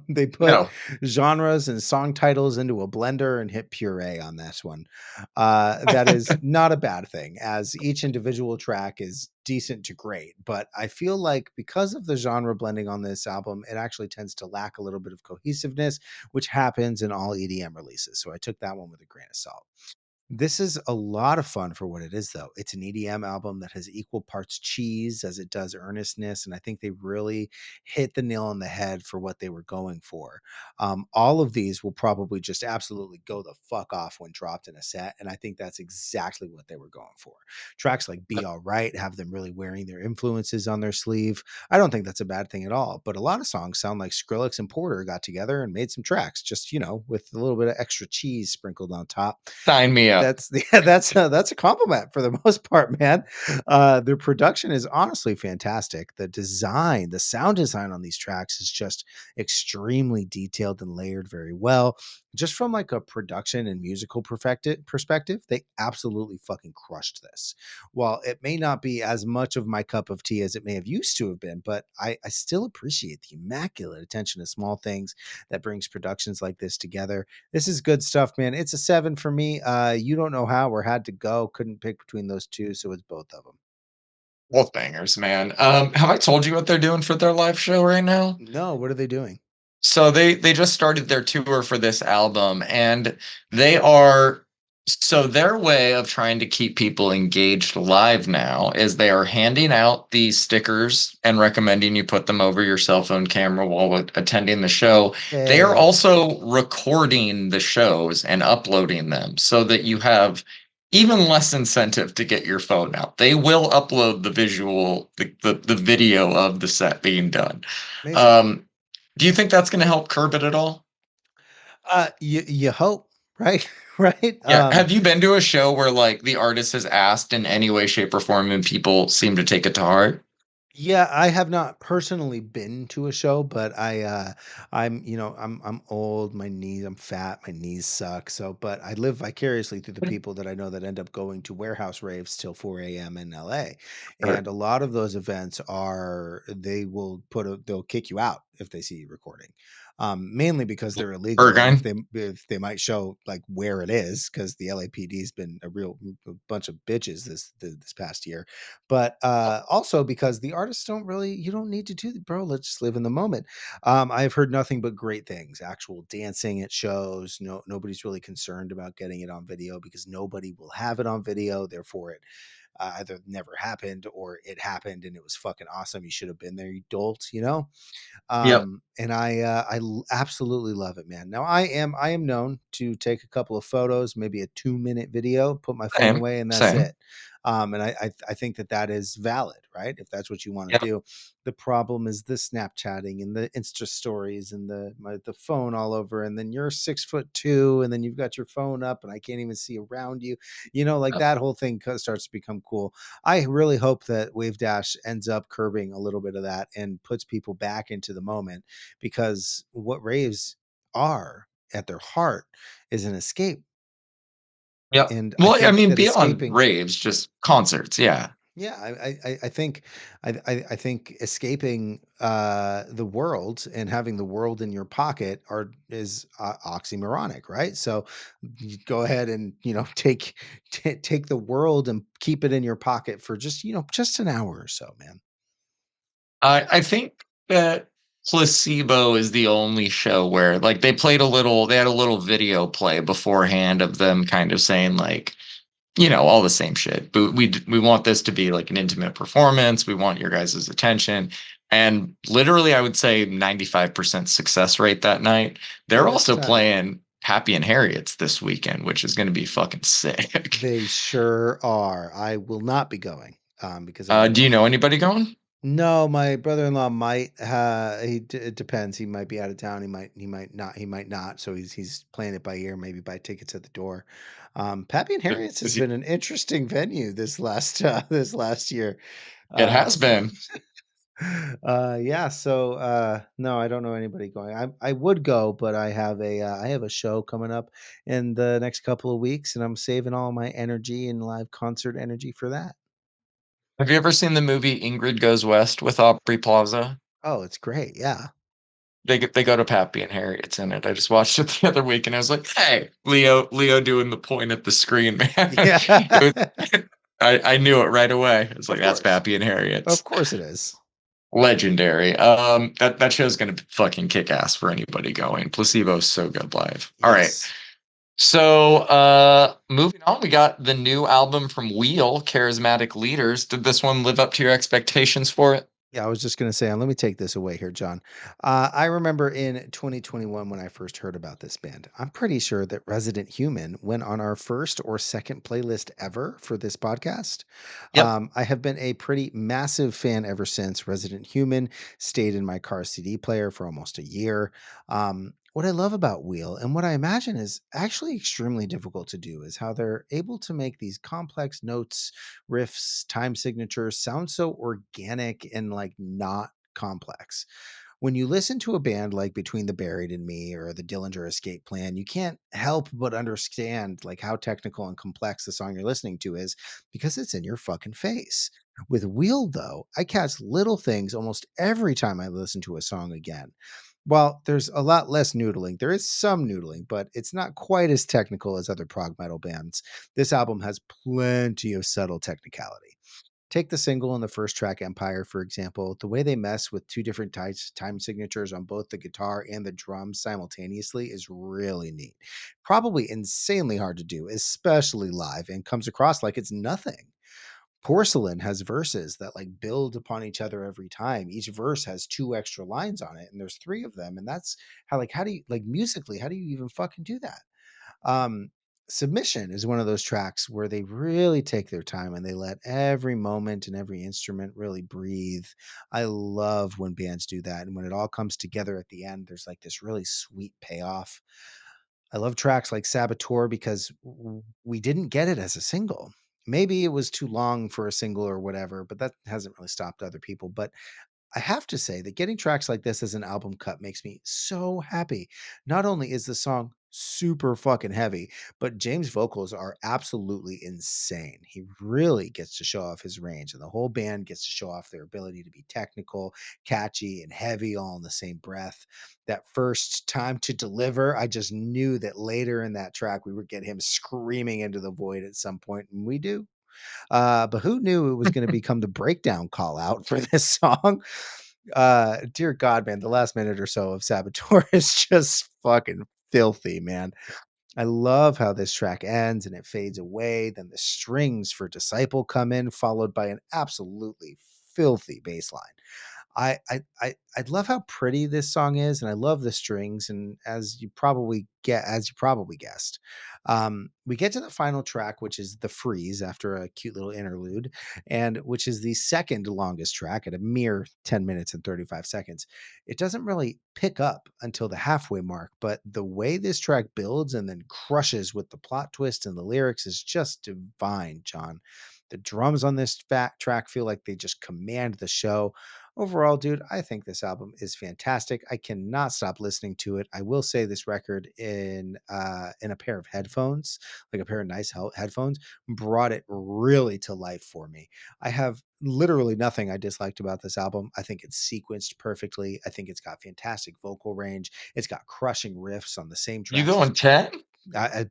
They put No, genres and song titles into a blender and hit puree on this one. That is not a bad thing, as each individual track is decent to great. But I feel like because of the genre blending on this album, it actually tends to lack a little bit of cohesiveness, which happens in all EDM releases. So I took that one with a grain of salt. This is a lot of fun for what it is, though. It's an EDM album that has equal parts cheese as it does earnestness, and I think they really hit the nail on the head for what they were going for. All of these will probably just absolutely go the fuck off when dropped in a set, and I think that's exactly what they were going for. Tracks like "Be All Right" have them really wearing their influences on their sleeve. I don't think that's a bad thing at all, but a lot of songs sound like Skrillex and Porter got together and made some tracks, just with a little bit of extra cheese sprinkled on top. sign me up. That's yeah, that's a compliment for the most part, man. Their production is honestly fantastic. The design, the sound design on these tracks is just extremely detailed and layered very well. Just from like a production and musical perspective, they absolutely fucking crushed this. While it may not be as much of my cup of tea as it may have used to have been, but I still appreciate the immaculate attention to small things that brings productions like this together. This is good stuff, man. It's a 7 for me. You Don't Know How or Had to Go. Couldn't pick between those two, so it's both of them. Both bangers, man. Have I told you what they're doing for their live show right now? No, what are they doing? So they just started their tour for this album, and they are so their way of trying to keep people engaged live now is they are handing out these stickers and recommending you put them over your cell phone camera while attending the show. They are Hey, also recording the shows and uploading them so that you have even less incentive to get your phone out. They will upload the visual, the video of the set being done. amazing. Um, do you think that's going to help curb it at all? You hope, right? Right? Yeah. Have you been to a show where like the artist has asked in any way, shape, or form and people seem to take it to heart? Yeah, I have not personally been to a show, but I'm old, I'm fat, my knees suck. So, but I live vicariously through the people that I know that end up going to warehouse raves till 4 a.m. in LA. Or, And a lot of those events they'll kick you out if they see you recording. Mainly because they're illegal, and Ergine? if they might show like where it is, because the LAPD's been a real bunch of bitches this past year, but also because the artists don't really, you don't need to do that, bro. Let's just live in the moment. I've heard nothing but great things. Actual dancing at shows. No, nobody's really concerned about getting it on video because nobody will have it on video. Therefore, it either never happened or it happened and it was fucking awesome. You should have been there, you dolt. Yep. And absolutely love it, man. Now I am known to take a couple of photos, maybe a 2-minute video, put my phone Same. away, and that's Same. it. And I think that that is valid, right? If that's what you want to Yep. do. The problem is the Snapchatting and the Insta stories and the phone all over, and then you're 6'2", and then you've got your phone up, and I can't even see around you. Like Yep. that whole thing starts to become cool. I really hope that Wavedash ends up curbing a little bit of that and puts people back into the moment, because what raves are at their heart is an escape. Yep. And I Well, I think mean, that beyond escaping, raves, just concerts. Yeah. yeah, I think I think escaping the world and having the world in your pocket is oxymoronic, right? So you go ahead and take the world and keep it in your pocket for just an hour or so, man. I think that Placebo is the only show where like they had a little video play beforehand of them kind of saying like, all the same shit. But we want this to be like an intimate performance. We want your guys' attention. And literally, I would say 95% success rate that night. Yeah, They're that's also tight. playing Happy and Harriet's this weekend, which is going to be fucking sick. They sure are. I will not be going because I'm Do you know anybody going? no, my brother-in-law might. It depends. He might be out of town. He might not. He might not. So he's playing it by ear. Maybe buy tickets at the door. Pappy and Harriet's has Is he, been an interesting venue this last this last year. it Uh, has been. yeah. So no, I don't know anybody going. I would go, but I have a show coming up in the next couple of weeks, and I'm saving all my energy and live concert energy for that. Have you ever seen the movie Ingrid Goes West with Aubrey Plaza? Oh, it's great. Yeah. They go to Pappy and Harriet's in it. I just watched it the other week and I was like, hey, Leo doing the point at the screen, man. It Yeah. was, I knew it right away. I was like, Of that's course. Pappy and Of Harriet's. course it is. Legendary. That show's gonna fucking kick ass for anybody going. Placebo's so good live. All right. Yes. So moving on, we got the new album from Wheel, Charismatic Leaders. Did this one live up to your expectations for it? Yeah, I was just going to say, and let me take this away here, John. I remember in 2021 when I first heard about this band. I'm pretty sure that Resident Human went on our first or second playlist ever for this podcast. Yep. I have been a pretty massive fan ever since. Resident Human stayed in my car CD player for almost a year. What I love about Wheel, and what I imagine is actually extremely difficult to do, is how they're able to make these complex notes, riffs, time signatures sound so organic and like not complex. When you listen to a band like Between the Buried and Me or the Dillinger Escape Plan, you can't help but understand like how technical and complex the song you're listening to is, because it's in your fucking face. With Wheel though, I catch little things almost every time I listen to a song again. While there's a lot less noodling, there is some noodling, but it's not quite as technical as other prog metal bands. This album has plenty of subtle technicality. Take the single and the first track, Empire, for example. The way they mess with two different time signatures on both the guitar and the drums simultaneously is really neat. Probably insanely hard to do, especially live, and comes across like it's nothing. Porcelain has verses that like build upon each other every time. Each verse has two extra lines on it, and there's three of them. And that's how do you like musically, how do you even fucking do that? um Submission is one of those tracks where they really take their time and they let every moment and every instrument really breathe. I love when bands do that, and when it all comes together at the end, there's like this really sweet payoff. I love tracks like Saboteur because we didn't get it as a single. Maybe it was too long for a single or whatever, but that hasn't really stopped other people. But I have to say that getting tracks like this as an album cut makes me so happy. Not only is the song super fucking heavy, but James' vocals are absolutely insane. He really gets to show off his range, and the whole band gets to show off their ability to be technical, catchy, and heavy all in the same breath. That first time to deliver, I just knew that later in that track we would get him screaming into the void at some point, and we do. But who knew it was going to become the breakdown call out for this song? Dear God, man, the last minute or so of Saboteur is just fucking filthy, man. I love how this track ends and it fades away. Then the strings for Disciple come in, followed by an absolutely filthy bass line. I love how pretty this song is, and I love the strings. And as you probably guessed, we get to the final track, which is the freeze after a cute little interlude, and which is the second longest track at a mere 10 minutes and 35 seconds. It doesn't really pick up until the halfway mark, but the way this track builds and then crushes with the plot twist and the lyrics is just divine, John. The drums on this fat track feel like they just command the show. Overall, dude, I think this album is fantastic. I cannot stop listening to it. I will say this record in a pair of headphones, like a pair of nice headphones, brought it really to life for me. I have literally nothing I disliked about this album. I think it's sequenced perfectly. I think it's got fantastic vocal range. It's got crushing riffs on the same You tracks as going 10?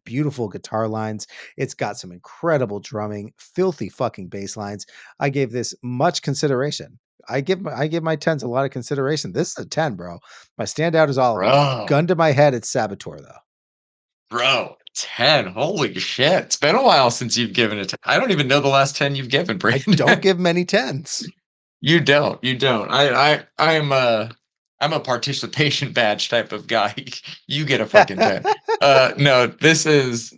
beautiful guitar lines. It's got some incredible drumming, filthy fucking bass lines. I gave this much consideration. I give my tens a lot of consideration. This is a 10, bro. My standout is all of them. Bro. Gun to my head, it's Saboteur though. Bro, 10. Holy shit. It's been a while since you've given it. I don't even know the last 10 you've given, I don't Brandon. give many tens. You don't. You don't. I'm a participation badge type of guy. You get a fucking 10. No, this is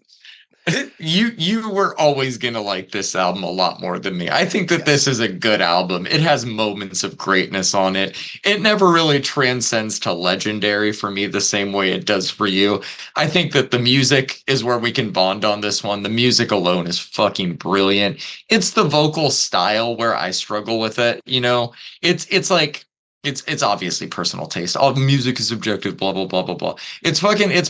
you were always gonna like this album a lot more than me. I think that this Yes. is a good album. It has moments of greatness on it. It never really transcends to legendary for me the same way it does for you. I think that the music is where we can bond on this one. The music alone is fucking brilliant. It's the vocal style where I struggle with it, you know. It's like it's obviously personal taste. All music is subjective, blah blah blah blah blah. It's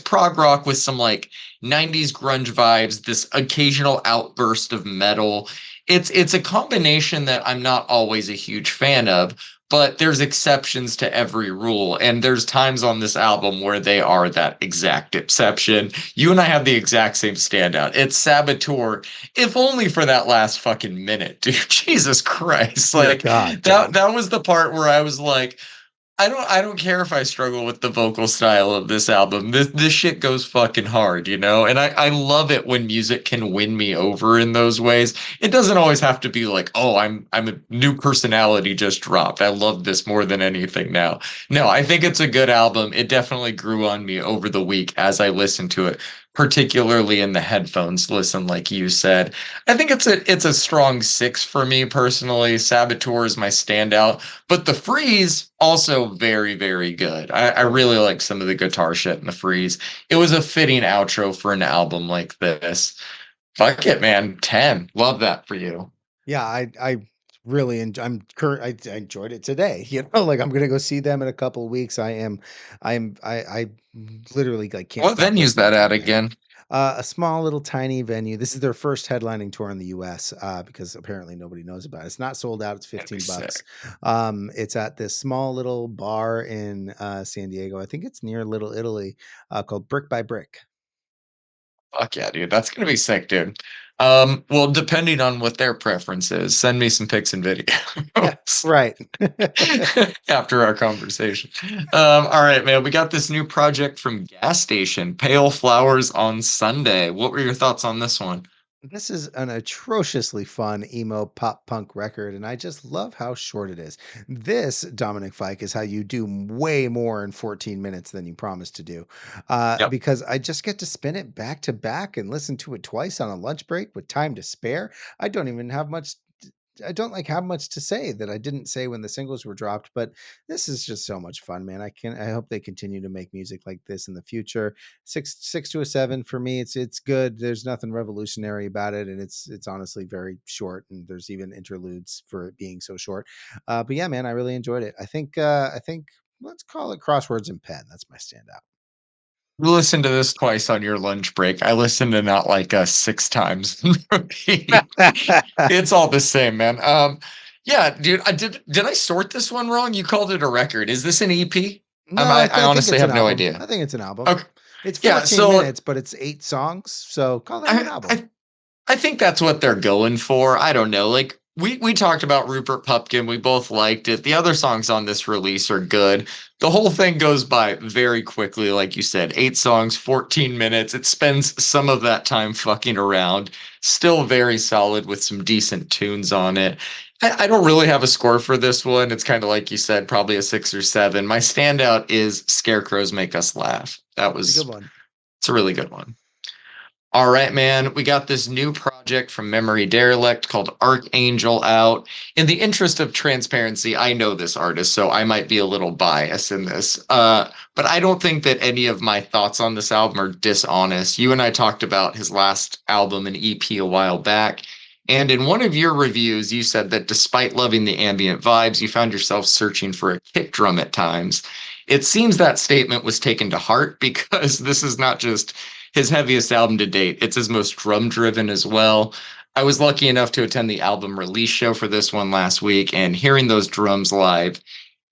prog rock with some like 90s grunge vibes, this occasional outburst of metal. It's a combination that I'm not always a huge fan of, but there's exceptions to every rule. And there's times on this album where they are that exact exception. You and I have the exact same standout. It's Saboteur, if only for that last fucking minute, dude. Jesus Christ. Dear Like God, that John. that was the part where I was like, I don't care if I struggle with the vocal style of this album. This shit goes fucking hard, you know? And I love it when music can win me over in those ways. It doesn't always have to be like, oh, I'm a new personality just dropped. I love this more than anything now. No, I think it's a good album. It definitely grew on me over the week as I listened to it, particularly in the headphones listen, like you said. I think it's a strong six for me personally. Saboteur is my standout. But the freeze also very, very good. I really like some of the guitar shit in the freeze. It was a fitting outro for an album like this. Fuck it, man. 10. Love that for you. Yeah, I really I enjoyed it today. You know, like I'm gonna go see them in a couple of weeks. I literally like can't What stop venue's listening that to at it, man. again? A small little tiny venue. This is their first headlining tour in the US, because apparently nobody knows about it. It's not sold out. It's That'd be 15 bucks. sick. It's at this small little bar in San Diego. I think it's near Little Italy, called Brick by Brick. Fuck yeah, dude. That's gonna be sick, dude. Well, depending on what their preference is, send me some pics and Yeah, videos right. after our conversation. All right, man. We got this new project from Gas Station, Pale Flowers on Sunday. What were your thoughts on this one? This is an atrociously fun emo pop punk record, and I just love how short it is. This, Dominic Fike, is how you do way more in 14 minutes than you promised to do. Yep. Because I just get to spin it back to back and listen to it twice on a lunch break with time to spare. I don't even have much. I don't like have much to say that I didn't say when the singles were dropped, but this is just so much fun, man. I hope they continue to make music like this in the future. Six to a seven for me. It's good. There's nothing revolutionary about it, and it's honestly very short. And there's even interludes for it being so short. But yeah, man, I really enjoyed it. I think let's call it Crosswords and Pen. That's my standout. You listen to this twice on your lunch break. I listened to not like six times. It's all the same, man. Yeah, dude. Did I sort this one wrong? You called it a record. Is this an EP? No, I I think honestly it's an have no album. idea. I think it's an album. Okay. It's Yeah, 14 so minutes, but it's 8 songs. So call that an I, album. I I think that's what they're going for. I don't know. Like we talked about Rupert Pupkin. We both liked it. The other songs on this release are good. The whole thing goes by very quickly, like you said. 8 songs, 14 minutes. It spends some of that time fucking around. Still very solid with some decent tunes on it. I don't really have a score for this one. It's kind of like you said, probably a 6 or 7. My standout is Scarecrows Make Us Laugh. It's a good one. It's a really good one. All right, man. We got this new project from Memory Derelict called Archangel out. In the interest of transparency, I know this artist, so I might be a little biased in this. But I don't think that any of my thoughts on this album are dishonest. You and I talked about his last album and EP a while back. And in one of your reviews, you said that despite loving the ambient vibes, you found yourself searching for a kick drum at times. It seems that statement was taken to heart because this is not just his heaviest album to date. It's his most drum driven as well. I was lucky enough to attend the album release show for this one last week, and hearing those drums live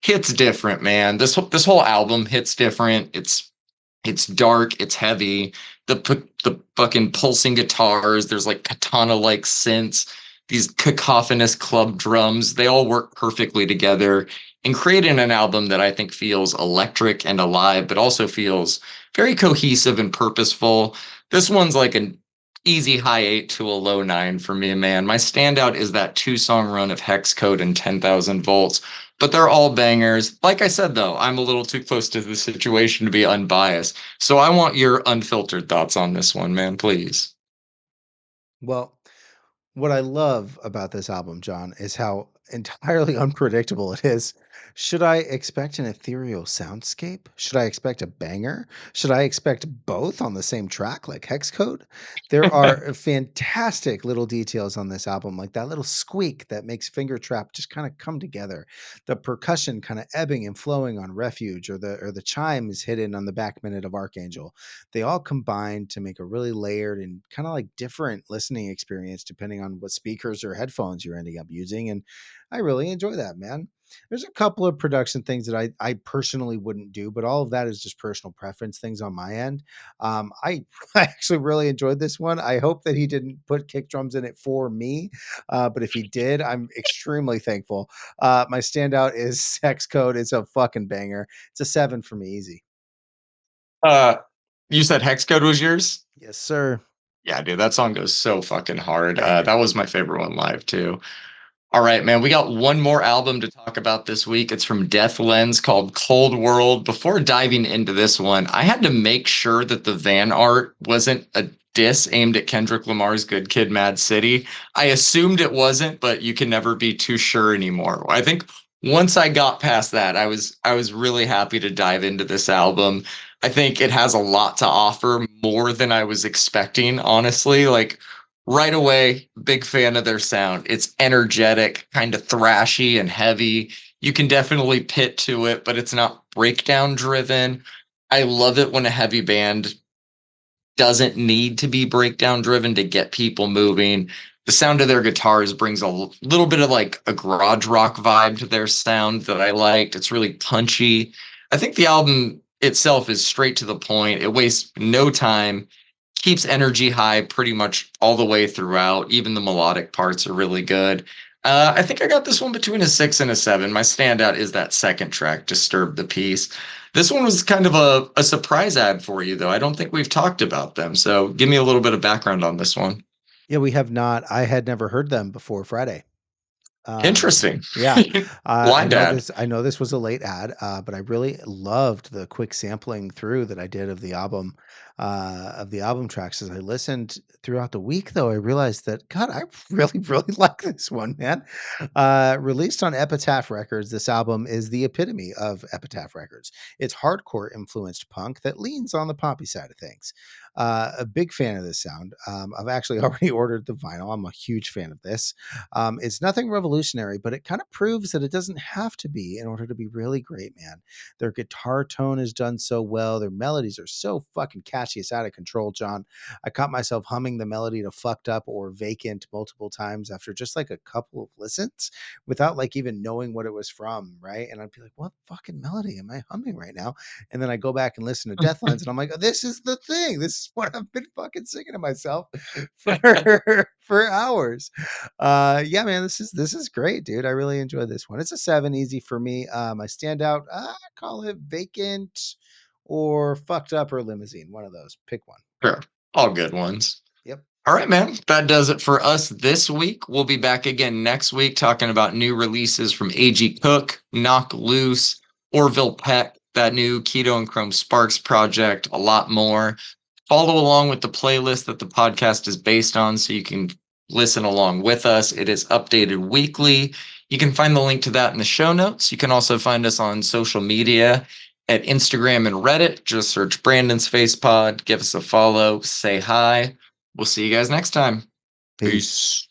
hits different, man. This whole album hits different. It's dark, it's heavy. The fucking pulsing guitars, there's like katana like synths, these cacophonous club drums, they all work perfectly together and creating an album that I think feels electric and alive, but also feels very cohesive and purposeful. This one's like an easy high 8 to a low 9 for me, man. My standout is that 2 song run of Hex Code and 10,000 volts, but they're all bangers. Like I said, though, I'm a little too close to the situation to be unbiased. So I want your unfiltered thoughts on this one, man, please. Well, what I love about this album, John, is how entirely unpredictable it is. Should I expect an ethereal soundscape? Should I expect a banger? Should I expect both on the same track, like Hex Code? There are fantastic little details on this album, like that little squeak that makes Finger Trap just kind of come together. The percussion kind of ebbing and flowing on Refuge, or the chimes hidden on the back minute of Archangel. They all combine to make a really layered and kind of like different listening experience depending on what speakers or headphones you're ending up using. And I really enjoy that, man. There's a couple of production things that I personally wouldn't do, but all of that is just personal preference things on my end. I I actually really enjoyed this one. I hope that he didn't put kick drums in it for me, but if he did, I'm extremely thankful. My standout is Sex Code. It's a fucking banger. It's a 7 for me, easy. Uh, you said Hex Code was yours? Yes, sir. Yeah, dude, that song goes so fucking hard. Banger. That was my favorite one live too. All right, man. We got one more album to talk about this week. It's from Death Lens called Cold World. Before diving into this one, I had to make sure that the van art wasn't a diss aimed at Kendrick Lamar's Good Kid, Mad City. I assumed it wasn't, but you can never be too sure anymore. I think once I got past that, I was really happy to dive into this album. I think it has a lot to offer, more than I was expecting, honestly. Like right away, big fan of their sound. It's energetic, kind of thrashy and heavy. You can definitely pit to it, but it's not breakdown driven. I love it when a heavy band doesn't need to be breakdown driven to get people moving. The sound of their guitars brings a little bit of like a garage rock vibe to their sound that I liked. It's really punchy. I think the album itself is straight to the point. It wastes no time, keeps energy high pretty much all the way throughout. Even the melodic parts are really good. I think I got this one between a 6 and a 7. My standout is that second track, Disturb the Peace. This one was kind of a surprise ad for you, though. I don't think we've talked about them. So give me a little bit of background on this one. Yeah, we have not. I had never heard them before Friday. Interesting. Yeah, I Blind know ad. this. I know this was a late ad, but I really loved the quick sampling through that I did of the album tracks. As I listened throughout the week, though, I realized that God, I really, really like this one, man. Released on Epitaph Records, this album is the epitome of Epitaph Records. It's hardcore influenced punk that leans on the poppy side of things. A big fan of this sound. I've actually already ordered the vinyl. I'm a huge fan of this. It's nothing revolutionary, but it kind of proves that it doesn't have to be in order to be really great, man. Their guitar tone is done so well. Their melodies are so fucking catchy. It's out of control, John. I caught myself humming the melody to Fucked Up or Vacant multiple times after just like a couple of listens without like even knowing what it was from, right? And I'd be like, what fucking melody am I humming right now? And then I go back and listen to Deathlands and I'm like, oh, this is the thing. This is what I've been fucking singing to myself for for hours. Yeah, man, this is great, dude. I really enjoyed this one. It's a 7 easy for me. My standout, I call it Vacant or Fucked Up or Limousine. One of those. Pick one. Sure. All good ones. Yep. All right, man. That does it for us this week. We'll be back again next week talking about new releases from A.G. Cook, Knock Loose, Orville Peck, that new Keto and Chrome Sparks project, a lot more. Follow along with the playlist that the podcast is based on so you can listen along with us. It is updated weekly. You can find the link to that in the show notes. You can also find us on social media at Instagram and Reddit. Just search Brandon's Face Pod, give us a follow, say hi. We'll see you guys next time. Peace. Peace.